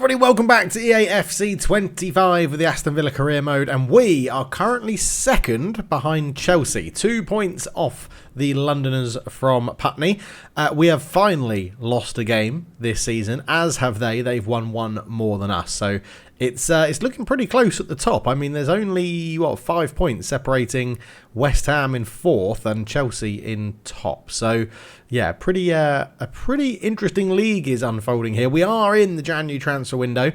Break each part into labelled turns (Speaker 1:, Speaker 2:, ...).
Speaker 1: everybody, welcome back to EAFC 25 with the Aston Villa career mode, and we are currently second behind Chelsea, 2 points off the Londoners from Putney. We have finally lost a game this season, as have they. They've won one more than us, so it's looking pretty close at the top. I mean, there's only 5 points separating West Ham in fourth and Chelsea in top. So yeah, a pretty interesting league is unfolding here. We are in the January transfer window.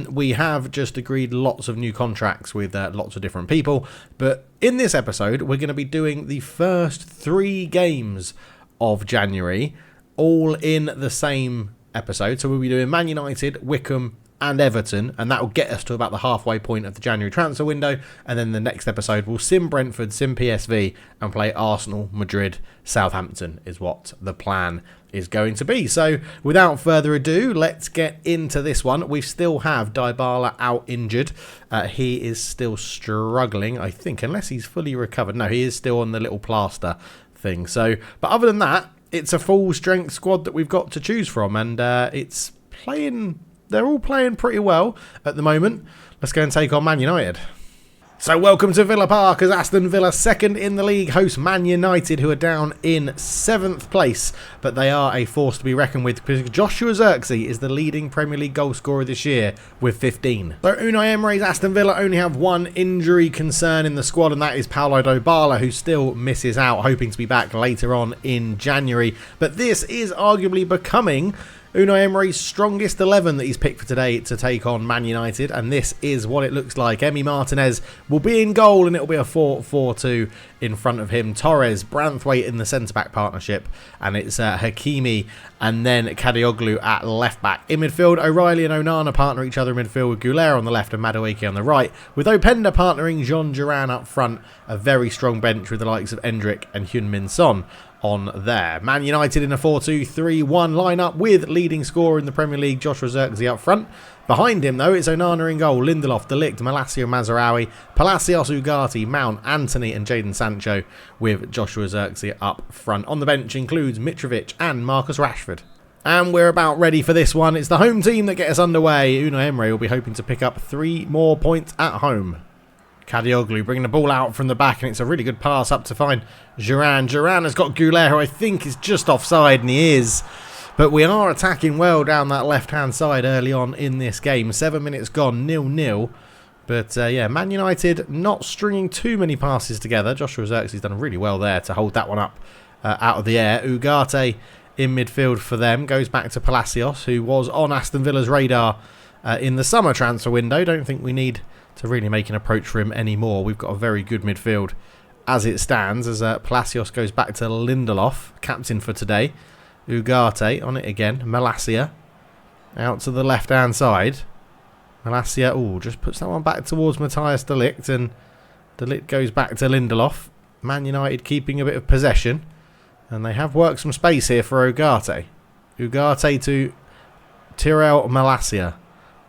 Speaker 1: We have just agreed lots of new contracts with lots of different people. But in this episode, we're going to be doing the first 3 games of January, all in the same episode. So we'll be doing Man United, Wycombe, and Everton, and that will get us to about the halfway point of the January transfer window. And then the next episode we'll sim Brentford, sim PSV, and play Arsenal, Madrid, Southampton is what the plan is going to be. So without further ado, let's get into this one. We still have Dybala out injured. He is still struggling, I think, unless he's fully recovered. No, he is still on the little plaster thing. So, but other than that, it's a full strength squad that we've got to choose from, and it's playing. They're all playing pretty well at the moment. Let's go and take on Man United. So welcome to Villa Park as Aston Villa, second in the league, host Man United, who are down in 7th place. But they are a force to be reckoned with, because Joshua Zirkzee is the leading Premier League goal scorer this year with 15. So Unai Emery's Aston Villa only have one injury concern in the squad, and that is Paulo Dybala, who still misses out, hoping to be back later on in January. But this is arguably becoming Unai Emery's strongest 11 that he's picked for today to take on Man United, and this is what it looks like. Emi Martinez will be in goal, and it'll be a 4-4-2 in front of him. Torres, Branthwaite in the centre-back partnership, and it's Hakimi and then Kadioglu at left-back. In midfield, O'Reilly and Onana partner each other in midfield, with Goulet on the left and Madueke on the right, with Openda partnering Jean Duran up front. A very strong bench with the likes of Endrick and Heung-min Son on there. Man United in a 4-2-3-1 lineup with leading scorer in the Premier League, Joshua Zirkzee up front. Behind him, though, it's Onana in goal, Lindelof, De Ligt, Malacia, Mazraoui, Palacios, Ugarte, Mount, Anthony and Jadon Sancho, with Joshua Zirkzee up front. On the bench includes Mitrovic and Marcus Rashford. And we're about ready for this one. It's the home team that get us underway. Unai Emery will be hoping to pick up 3 more points at home. Kadioglu bringing the ball out from the back, and it's a really good pass up to find Duran. Duran has got Goulet, who I think is just offside, and he is. But we are attacking well down that left-hand side early on in this game. 7 minutes gone, 0-0. But yeah, Man United not stringing too many passes together. Joshua Zirkzee's done really well there to hold that one up out of the air. Ugarte in midfield for them. Goes back to Palacios, who was on Aston Villa's radar in the summer transfer window. Don't think we need to really make an approach for him anymore. We've got a very good midfield as it stands, as Palacios goes back to Lindelof, captain for today. Ugarte on it again. Malacia out to the left-hand side. Malacia, just puts that one back towards Matthias De Ligt, and De Ligt goes back to Lindelof. Man United keeping a bit of possession, and they have worked some space here for Ugarte. Ugarte to Tyrell Malacia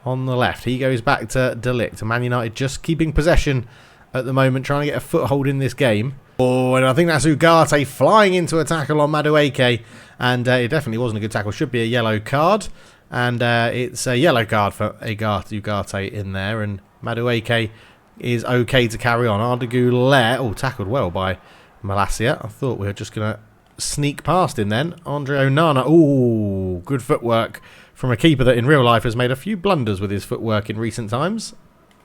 Speaker 1: on the left. He goes back to De Ligt. Man United just keeping possession at the moment, trying to get a foothold in this game. Oh, and I think that's Ugarte flying into a tackle on Madueke, and it definitely wasn't a good tackle. Should be a yellow card, and it's a yellow card for Ugarte in there, and Madueke is okay to carry on. Arda Goulet, tackled well by Malacia. I thought we were just going to sneak past him then. Andre Onana, good footwork from a keeper that in real life has made a few blunders with his footwork in recent times.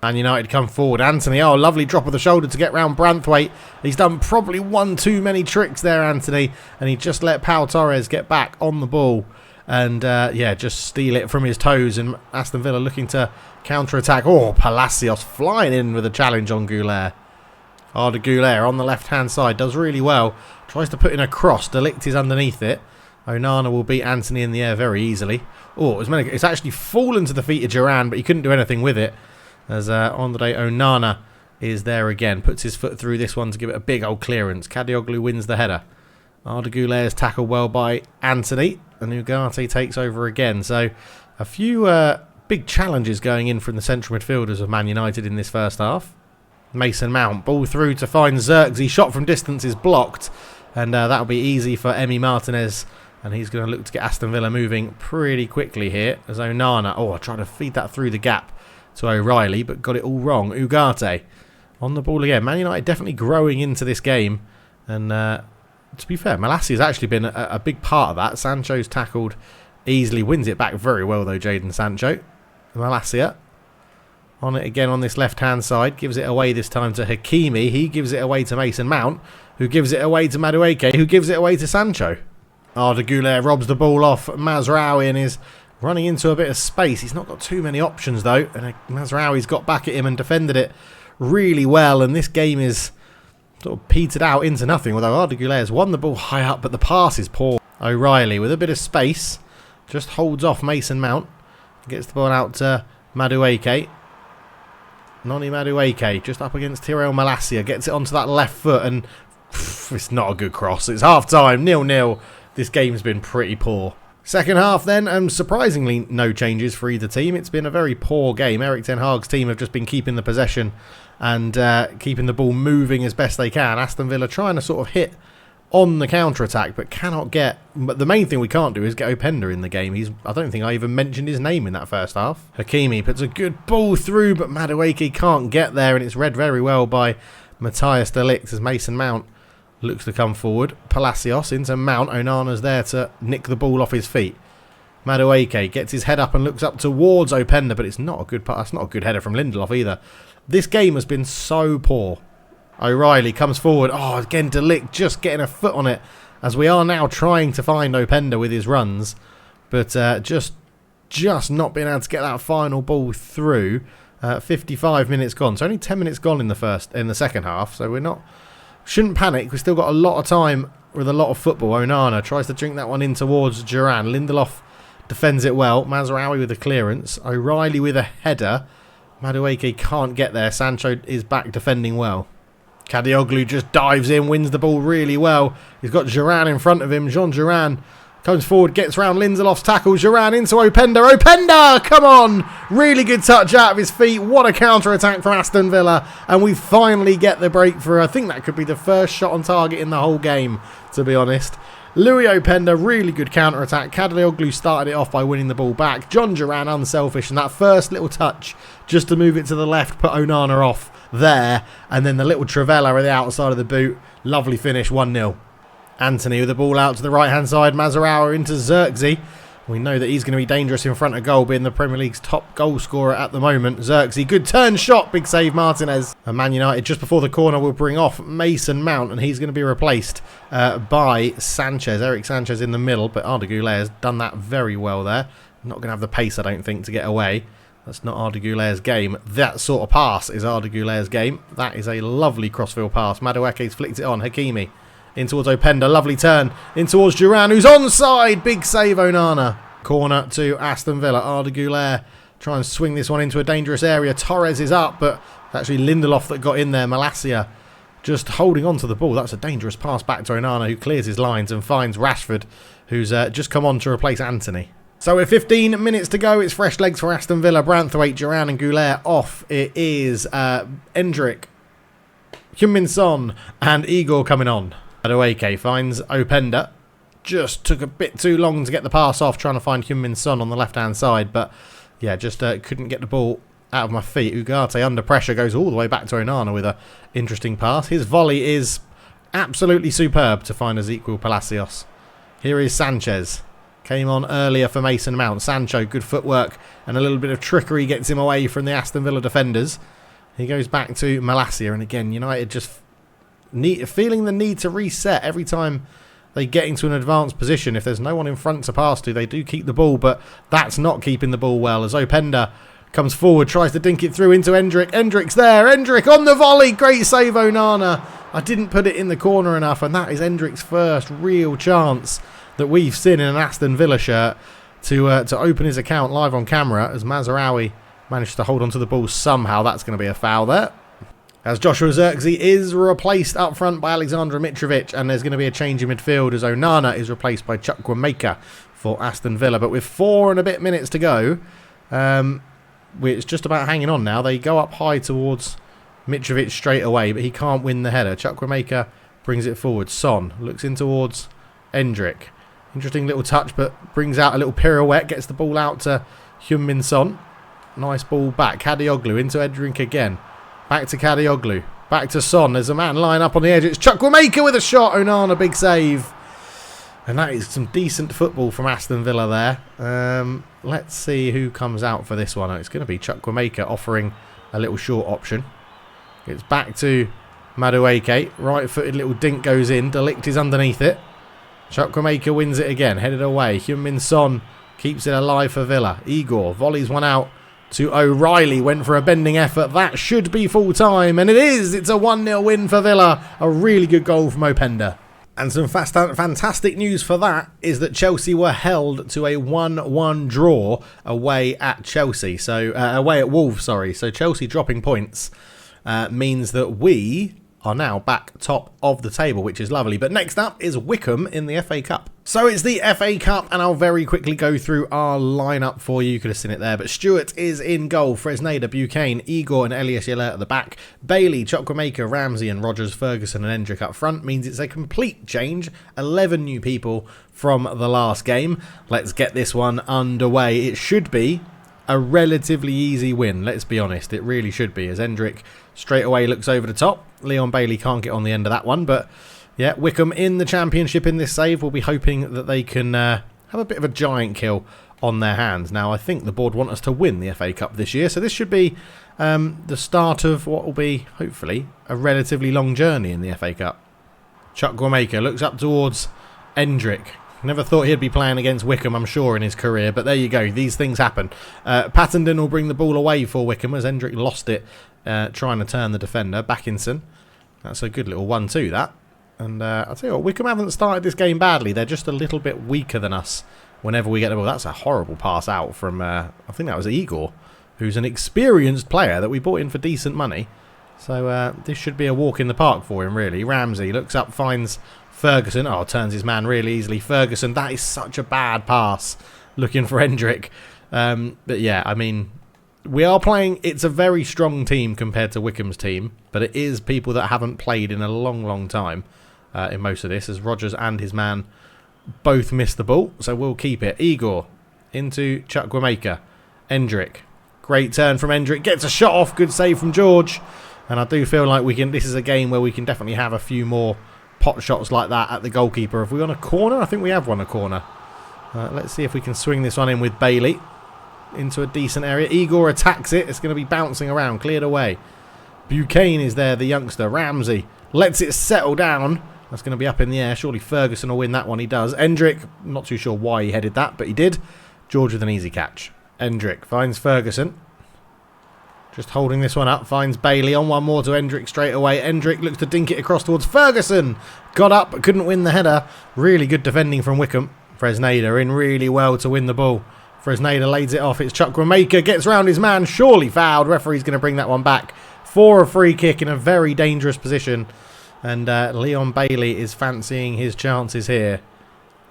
Speaker 1: And United come forward. Anthony, lovely drop of the shoulder to get round Branthwaite. He's done probably one too many tricks there, Anthony, and he just let Pau Torres get back on the ball and just steal it from his toes. And Aston Villa looking to counter-attack. Palacios flying in with a challenge on Goulet. Arda Goulet on the left-hand side does really well. Tries to put in a cross. De Ligt is underneath it. Onana will beat Anthony in the air very easily. It's actually fallen to the feet of Duran, but he couldn't do anything with it, as Andre Onana is there again. Puts his foot through this one to give it a big old clearance. Kadioglu wins the header. Arda Goulet is tackled well by Anthony, and Ugarte takes over again. So a few big challenges going in from the central midfielders of Man United in this first half. Mason Mount, ball through to find Zirkzee. Shot from distance is blocked, and that'll be easy for Emi Martinez And he's going to look to get Aston Villa moving pretty quickly here. As Onana, I tried to feed that through the gap to O'Reilly, but got it all wrong. Ugarte on the ball again. Man United definitely growing into this game. And to be fair, Malacia has actually been a big part of that. Sancho's tackled easily, wins it back very well though, Jadon Sancho. Malacia on it again on this left-hand side. Gives it away this time to Hakimi. He gives it away to Mason Mount, who gives it away to Madueke, who gives it away to Sancho. Arda Güler robs the ball off Mazraoui and is running into a bit of space. He's not got too many options though, and Mazraoui's got back at him and defended it really well, and this game is sort of petered out into nothing, although Arda Güler has won the ball high up, but the pass is poor. O'Reilly with a bit of space just holds off Mason Mount, gets the ball out to Madueke. Noni Madueke just up against Tyrell Malacia, gets it onto that left foot, and it's not a good cross. It's half time, 0-0. This game's been pretty poor. Second half then, surprisingly no changes for either team. It's been a very poor game. Erik ten Hag's team have just been keeping the possession and keeping the ball moving as best they can. Aston Villa trying to sort of hit on the counter-attack, but cannot get... But the main thing we can't do is get Openda in the game. I don't think I even mentioned his name in that first half. Hakimi puts a good ball through, but Madueke can't get there, and it's read very well by Matthias de Ligt as Mason Mount looks to come forward. Palacios into Mount. Onana's there to nick the ball off his feet. Madueke gets his head up and looks up towards Openda, but it's not a good pass. That's not a good header from Lindelof either. This game has been so poor. O'Reilly comes forward. Again, de Ligt just getting a foot on it, as we are now trying to find Openda with his runs, but just not being able to get that final ball through. 55 minutes gone. So only 10 minutes gone in the second half. So shouldn't panic. We've still got a lot of time with a lot of football. Onana tries to drink that one in towards Duran. Lindelof defends it well. Mazraoui with a clearance. O'Reilly with a header. Madueke can't get there. Sancho is back defending well. Kadioglu just dives in, wins the ball really well. He's got Duran in front of him. Jean Duran comes forward, gets round Lindelof's tackle. Duran into Openda. Openda! Come on! Really good touch out of his feet. What a counter-attack from Aston Villa. And we finally get the breakthrough. I think that could be the first shot on target in the whole game, to be honest. Louis Openda, really good counter-attack. Kadioglu started it off by winning the ball back. John Duran, unselfish. And that first little touch, just to move it to the left, put Onana off there. And then the little Trivela at the outside of the boot. Lovely finish, 1-0. Anthony with the ball out to the right-hand side. Mazraoui into Xerxes. We know that he's going to be dangerous in front of goal, being the Premier League's top goal scorer at the moment. Xerxes, good turn shot. Big save, Martinez. And Man United, just before the corner, will bring off Mason Mount, and he's going to be replaced by Sanchez. Eric Sanchez in the middle, but Arda Güler has done that very well there. Not going to have the pace, I don't think, to get away. That's not Arda Güler's game. That sort of pass is Arda Güler's game. That is a lovely crossfield pass. Madueke's flicked it on. Hakimi in towards Openda, lovely turn in towards Duran, who's onside. Big save, Onana. Corner to Aston Villa. Arda Güler try and swing this one into a dangerous area. Torres is up, but actually Lindelof that got in there. Malacia just holding on to the ball. That's a dangerous pass back to Onana, who clears his lines and finds Rashford, who's just come on to replace Anthony. So with 15 minutes to go, it's fresh legs for Aston Villa. Branthwaite, Duran and Güler off. It is Endrick, Heung-min Son and Igor coming on. Madueke finds Openda. Just took a bit too long to get the pass off, trying to find Heung-min Son on the left-hand side. But, yeah, just couldn't get the ball out of my feet. Ugarte under pressure goes all the way back to Onana with an interesting pass. His volley is absolutely superb to find Ezequiel Palacios. Here is Sanchez. Came on earlier for Mason Mount. Sancho, good footwork and a little bit of trickery gets him away from the Aston Villa defenders. He goes back to Malacia, and again, United just feeling the need to reset every time they get into an advanced position. If there's no one in front to pass to, they do keep the ball, but that's not keeping the ball well, as Openda comes forward, tries to dink it through into Endrick. Endrick's there. Endrick on the volley. Great save, Onana. I didn't put it in the corner enough, and that is Endrick's first real chance that we've seen in an Aston Villa shirt to open his account live on camera, as Mazraoui managed to hold on to the ball somehow. That's going to be a foul there. As Joshua Xerxes is replaced up front by Alexander Mitrovic, and there's going to be a change in midfield as Onana is replaced by Chukwuemeka for Aston Villa. But with 4 and a bit minutes to go, it's just about hanging on now. They go up high towards Mitrovic straight away, but he can't win the header. Chukwuemeka brings it forward. Son looks in towards Endrick. Interesting little touch, but brings out a little pirouette. Gets the ball out to Heung-min Son. Nice ball back. Kadioglu into Edrink again. Back to Kadioglu. Back to Son. There's a man lying up on the edge. It's Chukwuemeka with a shot. Onana, big save. And that is some decent football from Aston Villa there. Let's see who comes out for this one. It's going to be Chukwuemeka offering a little short option. It's back to Madueke. Right-footed little dink goes in. De Ligt is underneath it. Chukwuemeka wins it again. Headed away. Heung-min Son keeps it alive for Villa. Igor volleys one out to O'Reilly. Went for a bending effort. That should be full time. And it is. It's a 1-0 win for Villa. A really good goal from Openda. And some fantastic news for that is that Chelsea were held to a 1-1 draw away at Chelsea. So away at Wolves, sorry. So Chelsea dropping points means that we are now back top of the table, which is lovely. But next up is Wycombe in the FA Cup. So it's the FA Cup, and I'll very quickly go through our lineup for you. You could have seen it there, but Stewart is in goal. Fresneda, Buchanan, Igor and Elias Yella at the back. Bailey, Chukwuemeka, Ramsey and Rogers, Ferguson and Endrick up front. Means it's a complete change. 11 new people from the last game. Let's get this one underway. It should be a relatively easy win, let's be honest. It really should be, as Endrick straight away looks over the top. Leon Bailey can't get on the end of that one, but yeah, Wycombe in the Championship in this save. We'll be hoping that they can have a bit of a giant kill on their hands. Now, I think the board want us to win the FA Cup this year, so this should be the start of what will be, hopefully, a relatively long journey in the FA Cup. Chukwuemeka looks up towards Endrick. Never thought he'd be playing against Wycombe, I'm sure, in his career, but there you go. These things happen. Pattenden will bring the ball away for Wycombe as Endrick lost it, trying to turn the defender. Backinson. That's a good little 1-2, that. And I'll tell you what, Wycombe haven't started this game badly. They're just a little bit weaker than us whenever we get the ball. That's a horrible pass out from, I think that was Igor, who's an experienced player that we bought in for decent money. So this should be a walk in the park for him, really. Ramsey looks up, finds Ferguson. Oh, turns his man really easily. Ferguson, that is such a bad pass. Looking for Endrick. But yeah, I mean, we are playing. It's a very strong team compared to Wycombe's team, but it is people that haven't played in a long, long time in most of this, as Rogers and his man both missed the ball. So we'll keep it. Igor into Chukwuemeka. Endrick. Great turn from Endrick. Gets a shot off. Good save from George. And I do feel like we can. This is a game where we can definitely have a few more pot shots like that at the goalkeeper. Have we won a corner? I think we have won a corner. Let's see if we can swing this one in with Bailey into a decent area. Igor attacks it. It's going to be bouncing around. Cleared away. Buchanan is there, the youngster. Ramsey lets it settle down. That's going to be up in the air. Surely Ferguson will win that one. He does. Endrick, not too sure why he headed that, but he did. George with an easy catch. Endrick finds Ferguson. Just holding this one up. Finds Bailey on one more to Endrick straight away. Endrick looks to dink it across towards Ferguson. Got up but couldn't win the header. Really good defending from Wycombe. Fresneda in really well to win the ball. Fresneda lays it off. It's Chukwuemeka. Gets round his man. Surely fouled. Referee's going to bring that one back for a free kick in a very dangerous position. And Leon Bailey is fancying his chances here.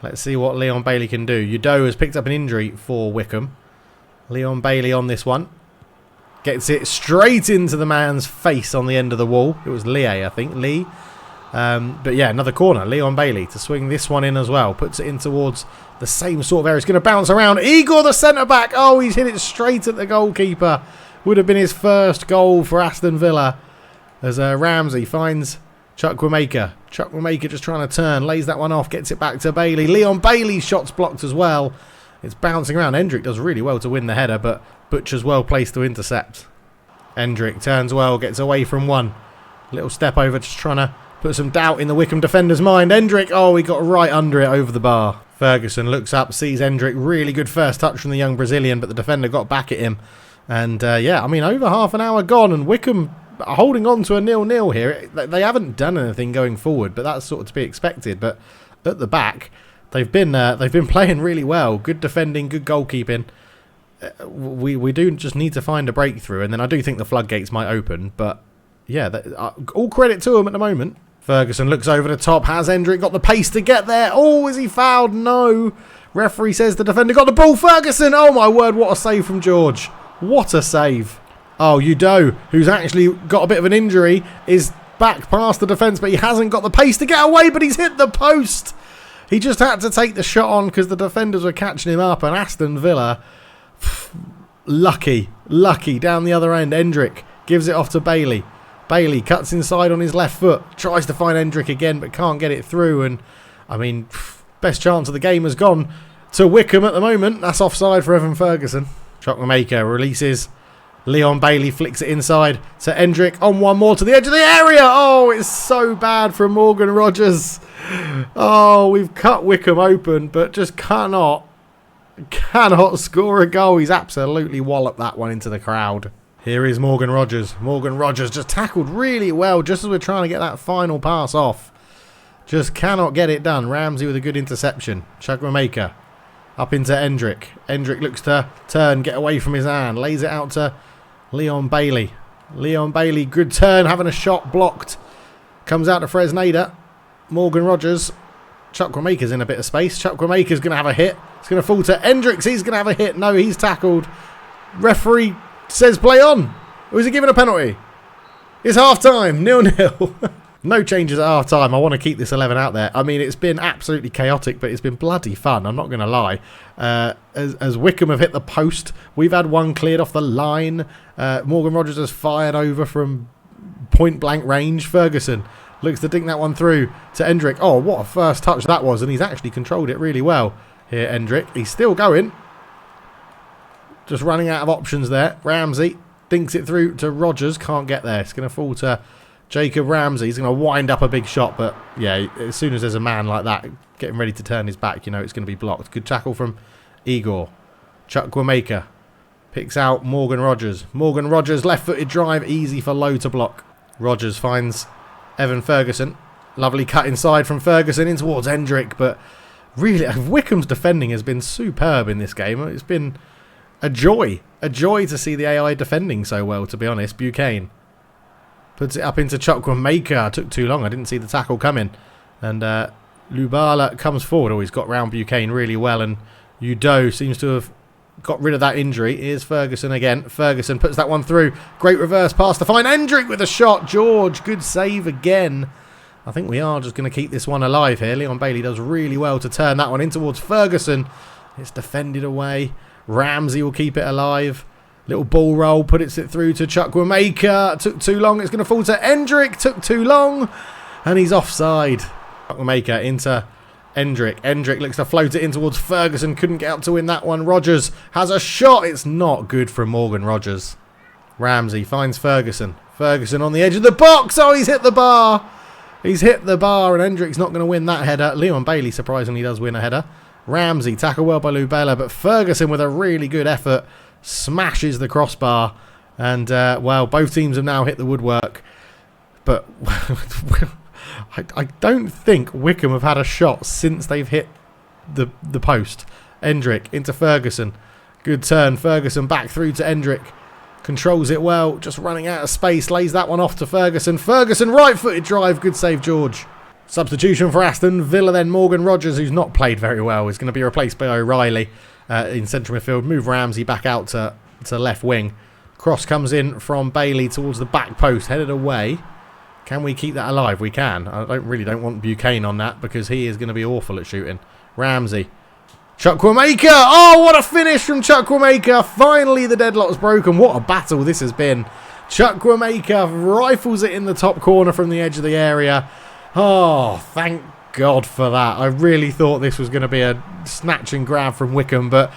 Speaker 1: Let's see what Leon Bailey can do. Udo has picked up an injury for Wycombe. Leon Bailey on this one. Gets it straight into the man's face on the end of the wall. It was Lee, I think. Lee. But yeah, another corner. Leon Bailey to swing this one in as well. Puts it in towards the same sort of area. It's going to bounce around. Igor, the centre-back. Oh, he's hit it straight at the goalkeeper. Would have been his first goal for Aston Villa. As Ramsey finds Chukwuemeka. Chukwuemeka just trying to turn. Lays that one off. Gets it back to Bailey. Leon Bailey's shot's blocked as well. It's bouncing around. Endrick does really well to win the header, but Butcher's well placed to intercept. Endrick turns well, gets away from one. Little step over, just trying to put some doubt in the Wycombe defender's mind. Endrick, oh, he got right under it over the bar. Ferguson looks up, sees Endrick. Really good first touch from the young Brazilian, but the defender got back at him. And yeah, I mean, over half an hour gone, and Wycombe are holding on to a 0-0 here. They haven't done anything going forward, but that's sort of to be expected. But at the back, they've been playing really well. Good defending, good goalkeeping. We do just need to find a breakthrough, and then I do think the floodgates might open. But yeah, all credit to them at the moment. Ferguson looks over the top. Has Endrick got the pace to get there? Oh, is he fouled? No. Referee says the defender got the ball. Ferguson! Oh my word, what a save from George. What a save. Oh, Udo, who's actually got a bit of an injury, is back past the defence, but he hasn't got the pace to get away, but he's hit the post. He just had to take the shot on because the defenders were catching him up, and Aston Villa, lucky down the other end. Hendrick gives it off to Bailey. Bailey cuts inside on his left foot, tries to find Hendrick again but can't get it through, and I mean, best chance of the game has gone to Wycombe at the moment. That's offside for Evan Ferguson. Chukwuemeka releases. Leon Bailey flicks it inside to Hendrick on one more to the edge of the area. Oh, it's so bad from Morgan Rogers. Oh, we've cut Wycombe open, but just cannot score a goal. He's absolutely walloped that one into the crowd. Here is Morgan Rogers. Morgan Rogers just tackled really well just as we're trying to get that final pass off. Just cannot get it done. Ramsey with a good interception. Chukwuemeka up into Hendrick. Hendrick looks to turn, get away from his hand. Lays it out to Leon Bailey. Leon Bailey, good turn, having a shot blocked. Comes out to Fresneda. Morgan Rogers. Chukwuemeka's in a bit of space. Chukwuemeka's going to have a hit. It's going to fall to Hendricks. He's going to have a hit. No, he's tackled. Referee says play on. Or is he giving a penalty? It's half time. 0-0. No changes at half time. I want to keep this 11 out there. I mean, it's been absolutely chaotic, but it's been bloody fun. I'm not going to lie. As Wycombe have hit the post, we've had one cleared off the line. Morgan Rogers has fired over from point blank range. Ferguson looks to dink that one through to Hendrick. Oh, what a first touch that was. And he's actually controlled it really well here, Hendrick. He's still going. Just running out of options there. Ramsey dinks it through to Rogers. Can't get there. It's going to fall to Jacob Ramsey. He's going to wind up a big shot. But, yeah, as soon as there's a man like that getting ready to turn his back, you know it's going to be blocked. Good tackle from Igor. Chukwuemeka picks out Morgan Rogers. Morgan Rogers, left-footed drive. Easy for Lowe to block. Rogers finds Evan Ferguson. Lovely cut inside from Ferguson in towards Hendrick. But really, Wycombe's defending has been superb in this game. It's been a joy to see the AI defending so well, to be honest. Buchanan puts it up into Chukwuemeka. Took too long. I didn't see the tackle coming. And Lubala comes forward. Oh, he's got round Buchanan really well. And Udo seems to have got rid of that injury. Here's Ferguson again. Ferguson puts that one through. Great reverse pass to find Hendrick with a shot. George, good save again. I think we are just going to keep this one alive here. Leon Bailey does really well to turn that one in towards Ferguson. It's defended away. Ramsey will keep it alive. Little ball roll, puts it through to Chukwuemeka. Took too long. It's going to fall to Hendrick. Took too long. And he's offside. Chukwuemeka into Hendrick. Hendrick looks to float it in towards Ferguson. Couldn't get up to win that one. Rogers has a shot. It's not good from Morgan Rogers. Ramsey finds Ferguson. Ferguson on the edge of the box. Oh, he's hit the bar. He's hit the bar, and Hendrick's not going to win that header. Leon Bailey surprisingly does win a header. Ramsey, tackle well by Lubella, but Ferguson with a really good effort smashes the crossbar. And, well, both teams have now hit the woodwork. But I don't think Wycombe have had a shot since they've hit the post. Hendrick into Ferguson. Good turn. Ferguson back through to Hendrick. Controls it well. Just running out of space. Lays that one off to Ferguson. Ferguson, right-footed drive. Good save, George. Substitution for Aston Villa then. Morgan Rogers, who's not played very well, is going to be replaced by O'Reilly in central midfield. Move Ramsey back out to left wing. Cross comes in from Bailey towards the back post. Headed away. Can we keep that alive? We can. I really don't want Buchanan on that because he is going to be awful at shooting. Ramsey. Chukwuemeka. Oh, what a finish from Chukwuemeka. Finally, the deadlock's broken. What a battle this has been. Chukwuemeka rifles it in the top corner from the edge of the area. Oh, thank God for that. I really thought this was going to be a snatch and grab from Wycombe, but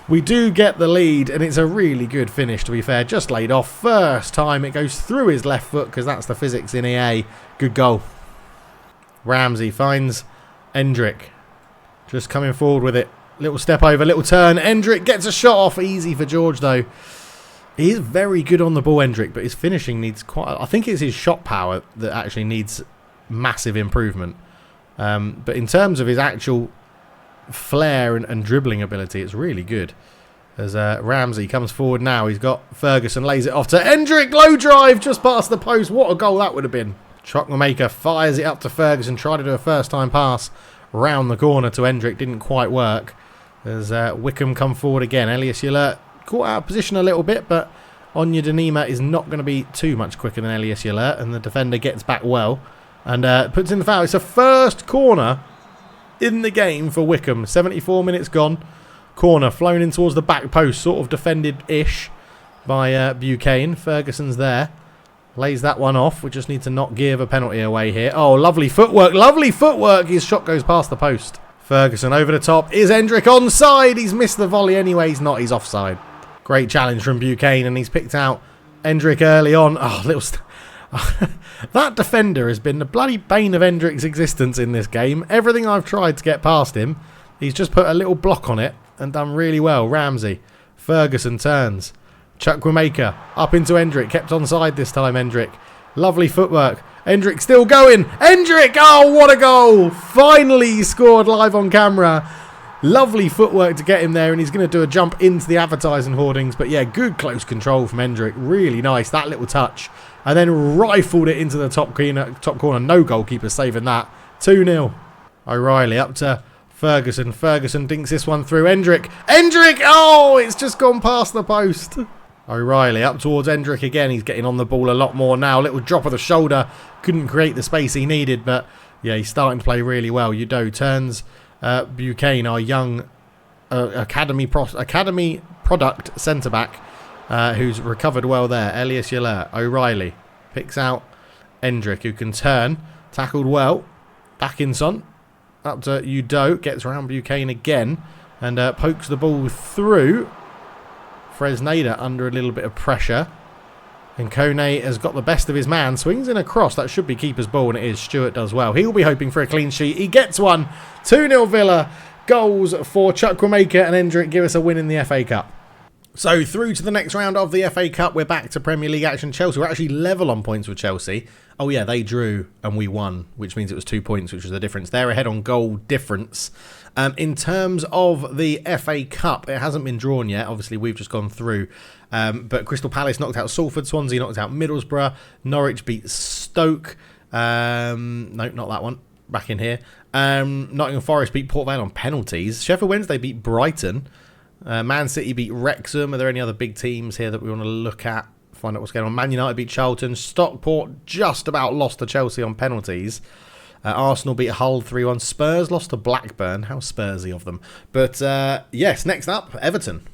Speaker 1: we do get the lead, and it's a really good finish, to be fair. Just laid off. First time it goes through his left foot, because that's the physics in EA. Good goal. Ramsey finds Hendrick. Just coming forward with it. Little step over, little turn. Hendrick gets a shot off. Easy for George, though. He is very good on the ball, Hendrick, but his finishing needs quite... I think it's his shot power that actually needs massive improvement. But in terms of his actual flair and dribbling ability, it's really good. As Ramsey comes forward now, he's got Ferguson, lays it off to Hendrick. Low drive just past the post. What a goal that would have been. Chukwuemeka fires it up to Ferguson. Tried to do a first-time pass round the corner to Hendrick. Didn't quite work. As Wycombe come forward again. Elias Yalert caught out of position a little bit, but Onya Danima is not going to be too much quicker than Elias Yalert, and the defender gets back well and puts in the foul. It's a first corner in the game for Wycombe. 74 minutes gone. Corner flown in towards the back post, sort of defended-ish by Buchanan. Ferguson's there. Lays that one off. We just need to not give a penalty away here. Oh, lovely footwork. Lovely footwork. His shot goes past the post. Ferguson over the top. Is Hendrick onside? He's missed the volley anyway. He's not. He's offside. Great challenge from Buchanan. He's picked out Hendrick early on. Oh, little... That defender has been the bloody bane of Hendrick's existence in this game. Everything I've tried to get past him, he's just put a little block on it and done really well. Ramsey. Ferguson turns. Chukwuemeka up into Hendrick. Kept onside this time, Hendrick. Lovely footwork. Hendrick still going. Hendrick! Oh, what a goal! Finally he scored live on camera. Lovely footwork to get him there, and he's going to do a jump into the advertising hoardings. But yeah, good close control from Hendrick. Really nice, that little touch. And then rifled it into the top corner. No goalkeeper saving that. 2-0. O'Reilly up to Ferguson. Ferguson dinks this one through. Hendrick! Hendrick! Oh, it's just gone past the post. O'Reilly up towards Hendrick again. He's getting on the ball a lot more now. Little drop of the shoulder. Couldn't create the space he needed, but yeah, he's starting to play really well. Udo turns Buchanan, our young academy product centre-back, who's recovered well there. Elias Yaller. O'Reilly picks out Hendrick, who can turn. Tackled well. Backinson up to Udo. Gets around Buchanan again and pokes the ball through. Fresneda under a little bit of pressure. And Kone has got the best of his man. Swings in a cross. That should be keeper's ball, and it is. Stewart does well. He'll be hoping for a clean sheet. He gets one. 2-0 Villa. Goals for Chukwuemeka and Hendrick give us a win in the FA Cup. So through to the next round of the FA Cup. We're back to Premier League action. Chelsea were actually level on points with Chelsea. Oh yeah, they drew and we won, which means it was 2 points, which was the difference. They're ahead on goal difference. In terms of the FA Cup, it hasn't been drawn yet. Obviously, we've just gone through. But Crystal Palace knocked out Salford. Swansea knocked out Middlesbrough. Norwich beat Stoke. No, not that one. Back in here. Nottingham Forest beat Port Vale on penalties. Sheffield Wednesday beat Brighton. Man City beat Wrexham. Are there any other big teams here that we want to look at? Find out what's going on. Man United beat Charlton. Stockport just about lost to Chelsea on penalties. Arsenal beat Hull 3-1. Spurs lost to Blackburn. How Spursy of them. But yes, next up, Everton.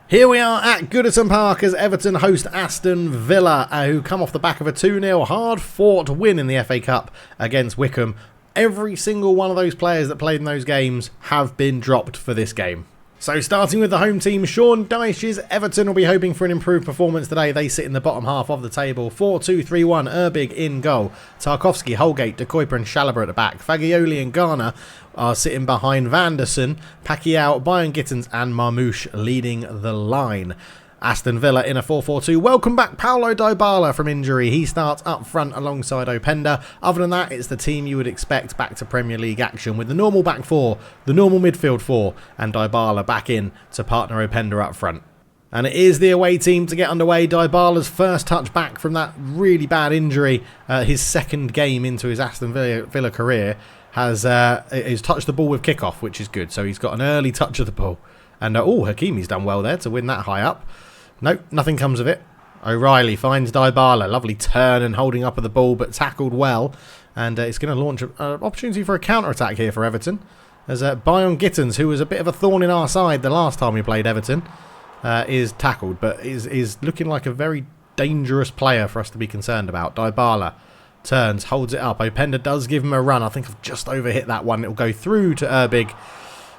Speaker 1: Here we are at Goodison Park as Everton host Aston Villa, who come off the back of a 2-0 hard-fought win in the FA Cup against Wycombe. Every single one of those players that played in those games have been dropped for this game. So starting with the home team, Sean Dyche's Everton will be hoping for an improved performance today. They sit in the bottom half of the table. 4-2-3-1, Erbig in goal. Tarkowski, Holgate, De Kuyper and Chalobah at the back. Fagioli and Garner are sitting behind Vanderson, Pacquiao, Bayern Gittens and Marmoush leading the line. Aston Villa in a 4-4-2. Welcome back Paulo Dybala from injury. He starts up front alongside Openda. Other than that, it's the team you would expect back to Premier League action with the normal back four, the normal midfield four, and Dybala back in to partner Openda up front. And it is the away team to get underway. Dybala's first touch back from that really bad injury, his second game into his Aston Villa career, has touched the ball with kickoff, which is good. So he's got an early touch of the ball. And Hakimi's done well there to win that high up. Nope, nothing comes of it. O'Reilly finds Dybala. Lovely turn and holding up of the ball, but tackled well. And it's going to launch an opportunity for a counter-attack here for Everton. As Bayern Gittens, who was a bit of a thorn in our side the last time we played Everton, is tackled, but is looking like a very dangerous player for us to be concerned about. Dybala turns, holds it up. Openda does give him a run. I think I've just overhit that one. It'll go through to Erbig.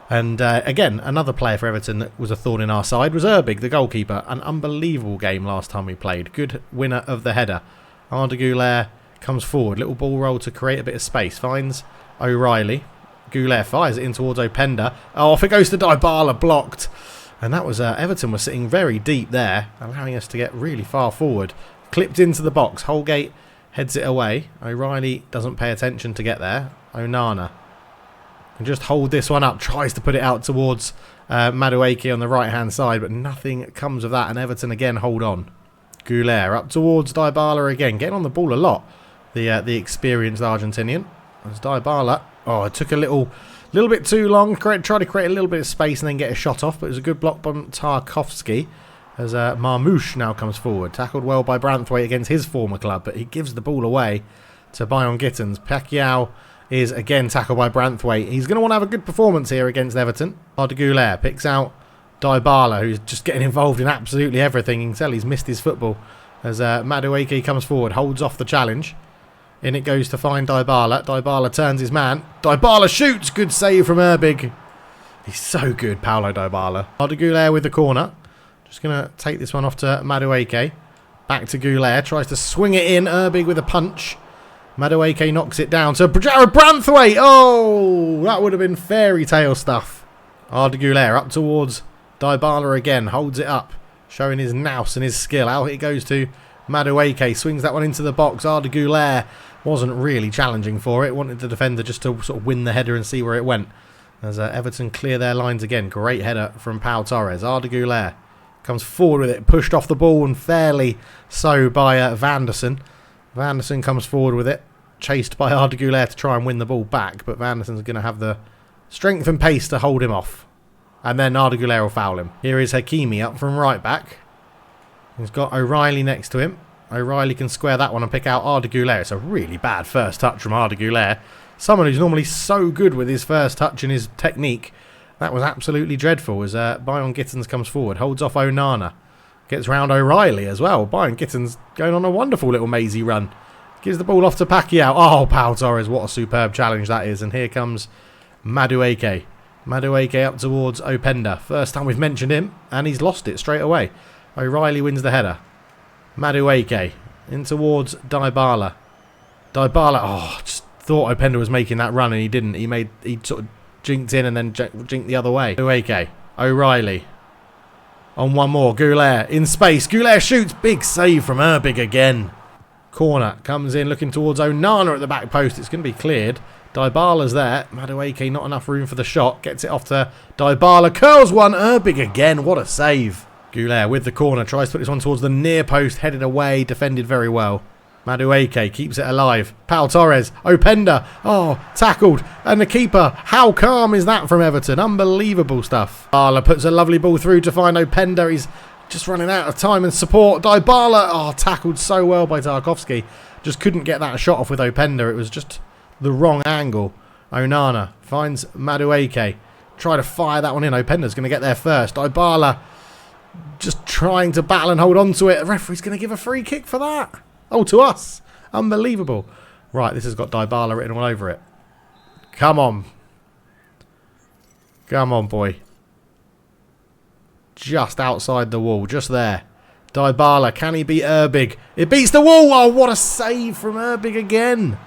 Speaker 1: And again, another player for Everton that was a thorn in our side was Erbig, the goalkeeper. An unbelievable game last time we played. Good winner of the header. Arda Güler comes forward. Little ball roll to create a bit of space. Finds O'Reilly. Güler fires it in towards Openda. Oh, off it goes to Dybala, blocked. And that was Everton was sitting very deep there, allowing us to get really far forward. Clipped into the box. Holgate heads it away. O'Reilly doesn't pay attention to get there. Onana. And just hold this one up, tries to put it out towards Madueke on the right-hand side, but nothing comes of that, and Everton again hold on. Güler up towards Dybala again, getting on the ball a lot, the experienced Argentinian. As Dybala, it took a little bit too long, tried to create a little bit of space and then get a shot off, but it was a good block by Tarkowski, as Marmoush now comes forward. Tackled well by Branthwaite against his former club, but he gives the ball away to Bayern Gittens. Pacquiao is again tackled by Branthwaite. He's going to want to have a good performance here against Everton. Arda picks out Dybala, who's just getting involved in absolutely everything. You can tell he's missed his football as Madueke comes forward, holds off the challenge. In it goes to find Dybala. Dybala turns his man. Dybala shoots. Good save from Erbig. He's so good, Paulo Dybala. Arda with the corner. Just going to take this one off to Madueke. Back to Goulet. Tries to swing it in. Erbig with a punch. Madueke knocks it down to Jared Branthwaite. Oh, that would have been fairy tale stuff. Arda up towards Dybala again. Holds it up. Showing his nous and his skill. Out it goes to Madueke. Swings that one into the box. Arda wasn't really challenging for it. Wanted the defender just to sort of win the header and see where it went. As Everton clear their lines again. Great header from Pau Torres. Arda comes forward with it. Pushed off the ball and fairly so by Vanderson. Vanderson comes forward with it. Chased by Arda to try and win the ball back. But Vanderson's going to have the strength and pace to hold him off. And then Arda will foul him. Here is Hakimi up from right back. He's got O'Reilly next to him. O'Reilly can square that one and pick out Arda It's a really bad first touch from Arda Someone who's normally so good with his first touch and his technique. That was absolutely dreadful as Byron Gittins comes forward. Holds off Onana. Gets round O'Reilly as well. Byron Gittins going on a wonderful little mazy run. Gives the ball off to Pacquiao. Oh, Pau Torres, what a superb challenge that is. And here comes Madueke. Madueke up towards Openda. First time we've mentioned him, and he's lost it straight away. O'Reilly wins the header. Madueke in towards Dybala. Dybala, just thought Openda was making that run, and he didn't. He sort of jinked in and then jinked the other way. Madueke, O'Reilly. On one more, Goulet in space. Goulet shoots. Big save from Erbig again. Corner comes in looking towards Onana at the back post. It's going to be cleared. Dybala's there. Madueke not enough room for the shot. Gets it off to Dybala. Curls one. Erbig again. What a save. Goulet with the corner. Tries to put this one towards the near post. Headed away. Defended very well. Madueke keeps it alive. Pau Torres. Openda. Oh, tackled. And the keeper. How calm is that from Everton? Unbelievable stuff. Dybala puts a lovely ball through to find Openda. He's just running out of time and support. Dybala. Tackled so well by Tarkowski. Just couldn't get that shot off with Openda. It was just the wrong angle. Onana finds Madueke. Try to fire that one in. Openda's going to get there first. Dybala just trying to battle and hold on to it. The referee's going to give a free kick for that. Oh, to us. Unbelievable. Right, this has got Dybala written all over it. Come on. Come on, boy. Just outside the wall. Just there. Dybala. Can he beat Erbig? It beats the wall. Oh, what a save from Erbig again.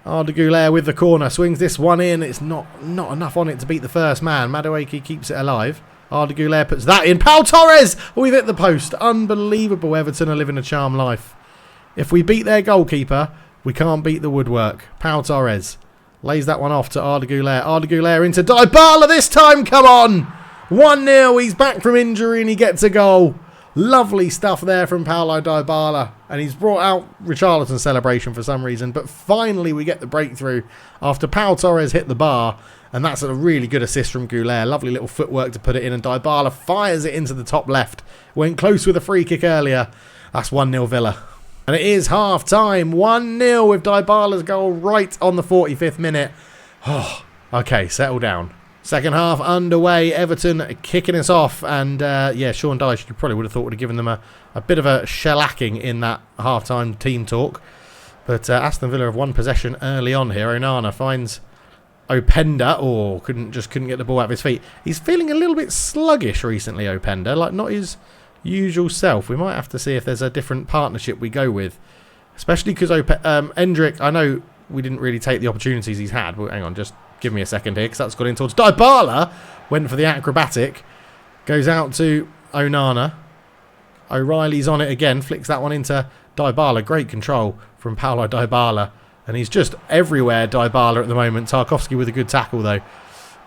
Speaker 1: Arda with the corner. Swings this one in. It's not enough on it to beat the first man. Madueke keeps it alive. Arda puts that in. Pau Torres! We've hit the post. Unbelievable. Everton are living a charmed life. If we beat their goalkeeper, we can't beat the woodwork. Pau Torres lays that one off to Arda Arda into Dybala this time. Come on! 1-0. He's back from injury and he gets a goal. Lovely stuff there from Paulo Dybala. And he's brought out Richarlison's celebration for some reason. But finally we get the breakthrough after Pau Torres hit the bar. And that's a really good assist from Goulet. Lovely little footwork to put it in. And Dybala fires it into the top left. Went close with a free kick earlier. That's 1-0 Villa. And it is half time. 1-0 with Dybala's goal right on the 45th minute. Oh, okay, settle down. Second half underway. Everton kicking us off. And yeah, Sean Dyche, you probably would have thought would have given them a bit of a shellacking in that half-time team talk. But Aston Villa have won possession early on here. Onana finds Openda. Couldn't get the ball out of his feet. He's feeling a little bit sluggish recently, Openda. Like not his usual self. We might have to see if there's a different partnership we go with. Especially because Endrick, I know we didn't really take the opportunities he's had. But hang on, just give me a second here because that's got in towards Dybala. Went for the acrobatic. Goes out to Onana. O'Reilly's on it again. Flicks that one into Dybala. Great control from Paulo Dybala. And he's just everywhere, Dybala, at the moment. Tarkowski with a good tackle, though.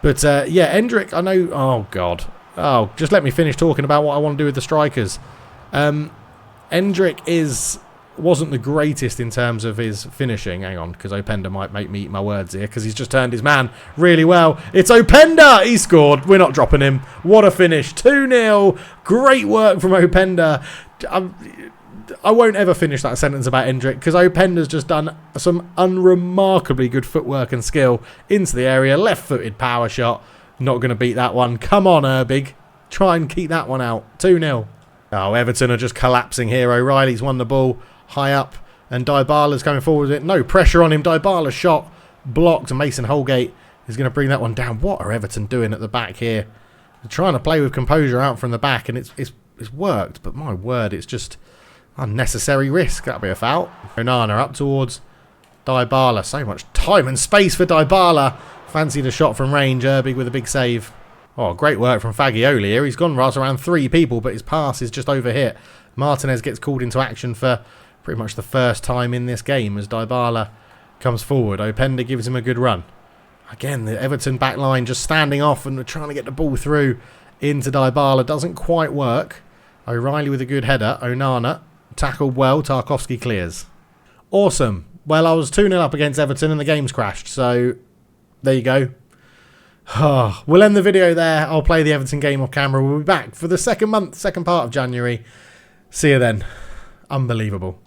Speaker 1: But, yeah, Endrick, I know... Oh, God. Oh, just let me finish talking about what I want to do with the strikers. Endrick wasn't the greatest in terms of his finishing. Hang on, because Openda might make me eat my words here, because he's just turned his man really well. It's Openda! He scored. We're not dropping him. What a finish. 2-0. Great work from Openda. I won't ever finish that sentence about Endrick because Openda's just done some unremarkably good footwork and skill into the area. Left-footed power shot. Not going to beat that one. Come on, Erbig. Try and keep that one out. 2-0. Oh, Everton are just collapsing here. O'Reilly's won the ball high up and Dybala's coming forward with it. No pressure on him. Dybala's shot blocked and Mason Holgate is going to bring that one down. What are Everton doing at the back here? They're trying to play with composure out from the back and it's worked, but my word, it's just unnecessary risk. That'll be a foul. Onana up towards Dybala. So much time and space for Dybala. Fancied a shot from range. Erbig with a big save. Oh, great work from Fagioli here. He's gone right around 3 people, but his pass is just overhit. Martinez gets called into action for pretty much the first time in this game as Dybala comes forward. Openda gives him a good run. Again, the Everton back line just standing off and trying to get the ball through into Dybala. Doesn't quite work. O'Reilly with a good header. Onana tackled well. Tarkowski clears. Awesome. Well, I was 2-0 up against Everton and the game's crashed. So, there you go. We'll end the video there. I'll play the Everton game off camera. We'll be back for the second part of January. See you then. Unbelievable.